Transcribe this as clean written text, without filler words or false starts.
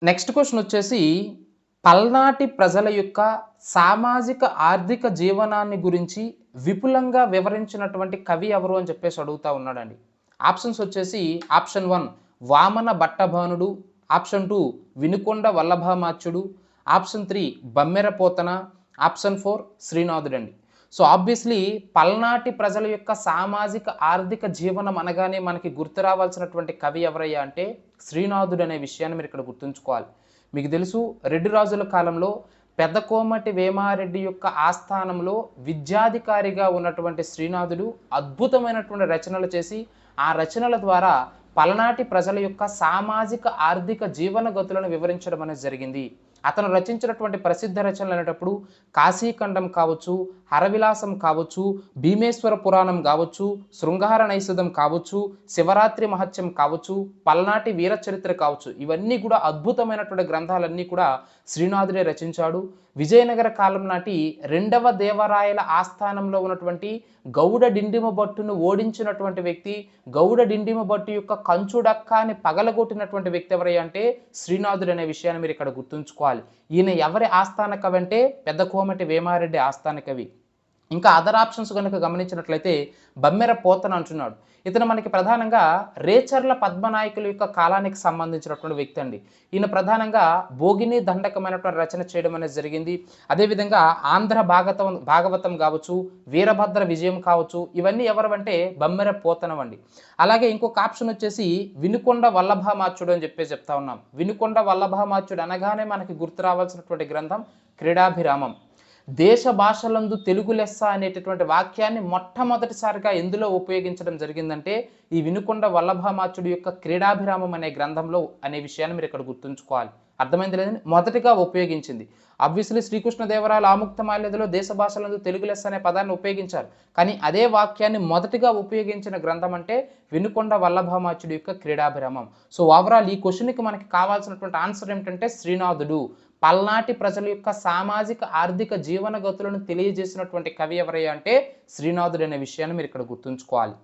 Next question వచ్చేసి పల్నాటి ప్రజల యొక్క సామాజిక, ఆర్థిక జీవనాన్ని గురించి విపులంగా వివరించినటువంటి కవి ఎవరు అని చెప్పేసి అడుగుతా ఉన్నాడండి. ఆప్షన్స్ వచ్చేసి ఆప్షన్ 1 వామన భట్టభానుడు, ఆప్షన్ 2 వినుకొండ వల్లభామాచ్యుడు, ఆప్షన్ 3 బమ్మెర పోతన, ఆప్షన్ 4 శ్రీనాథుడండి. సో ఆబ్వియస్లీ పల్నాటి ప్రజల యొక్క సామాజిక, ఆర్థిక జీవనం అనగానే మనకి గుర్తు రావాల్సినటువంటి కవి ఎవరయ్యా అంటే శ్రీనాథుడు అనే విషయాన్ని మీరు ఇక్కడ గుర్తుంచుకోవాలి. మీకు తెలుసు రెడ్డి రాజుల కాలంలో పెద్ద కోమటి వేమారెడ్డి యొక్క ఆస్థానంలో విద్యాధికారిగా ఉన్నటువంటి శ్రీనాథుడు అద్భుతమైనటువంటి రచనలు చేసి ఆ రచనల ద్వారా పలనాటి ప్రజల యొక్క సామాజిక, ఆర్థిక జీవన గతులను వివరించడం అనేది జరిగింది. అతను రచించినటువంటి ప్రసిద్ధ రచనలు అనేటప్పుడు కాశీఖండం కావచ్చు, హరవిలాసం కావచ్చు, భీమేశ్వర పురాణం కావచ్చు, శృంగార నైషధం కావచ్చు, శివరాత్రి మహత్యం కావచ్చు, పల్నాటి వీర చరిత్ర కావచ్చు, ఇవన్నీ కూడా అద్భుతమైనటువంటి గ్రంథాలన్నీ కూడా శ్రీనాథుడే రచించాడు. విజయనగర కాలం నాటి 2వ దేవరాయల ఆస్థానంలో ఉన్నటువంటి గౌడ డిండిమ భట్టును ఓడించినటువంటి వ్యక్తి, గౌడ డిండిమ భట్టు యొక్క కంచుడక్కాని పగలగొట్టినటువంటి వ్యక్తి ఎవరయ్యా అంటే శ్రీనాథుడు అనే విషయాన్ని మీరు ఇక్కడ గుర్తుంచుకోవాలి. ఈయన ఎవరి ఆస్థాన కవి అంటే పెద్ద కోమటి వేమారెడ్డి ఆస్థాన కవి. ఇంకా అదర్ ఆప్షన్స్ కనుక గమనించినట్లయితే బమ్మెర పోతన అంటున్నాడు. ఇతను మనకి ప్రధానంగా రేచర్ల పద్మనాయకుల యొక్క కాలానికి సంబంధించినటువంటి వ్యక్తి అండి. ఈయన ప్రధానంగా భోగిని దండకమైనటువంటి రచన చేయడం అనేది జరిగింది. అదేవిధంగా ఆంధ్ర భాగవతం కావచ్చు, వీరభద్ర విజయం కావచ్చు, ఇవన్నీ ఎవరంటే బమ్మెర పోతనవండి. అలాగే ఇంకొక ఆప్షన్ వచ్చేసి వినుకొండ వల్లభామాచ్యుడు అని చెప్పేసి చెప్తా ఉన్నాం. వినుకొండ వల్లభామాచ్యుడు అనగానే మనకి గుర్తు రావాల్సినటువంటి గ్రంథం క్రీడాభిరామం. దేశ భాషలందు తెలుగు లెస్స అనేటటువంటి వాక్యాన్ని మొట్టమొదటిసారిగా ఎందులో ఉపయోగించడం జరిగిందంటే ఈ వినుకొండ వల్లభామాచ్యుడు యొక్క క్రీడాభిరామం అనే గ్రంథంలో అనే విషయాన్ని మీరు ఇక్కడ గుర్తుంచుకోవాలి. అర్థమైంది లేదని మొదటిగా ఉపయోగించింది. ఆబ్వియస్లీ శ్రీకృష్ణదేవరాయల ఆముక్తమాల్యదలో దేశ భాషలందు తెలుగు లెస్స అనే పదాన్ని ఉపయోగించారు. కానీ అదే వాక్యాన్ని మొదటిగా ఉపయోగించిన గ్రంథం అంటే వినుకొండ వల్లభామాచ్యుడు యొక్క క్రీడాభిరామం. సో ఓవరాల్ ఈ క్వశ్చన్కి మనకి కావాల్సినటువంటి ఆన్సర్ ఏమిటంటే శ్రీనాథుడు. పల్నాటి ప్రజల యొక్క సామాజిక, ఆర్థిక జీవన గతులను తెలియజేసినటువంటి కవి ఎవరయ్యా అంటే శ్రీనాథుడు అనే విషయాన్ని మీరు ఇక్కడ గుర్తుంచుకోవాలి.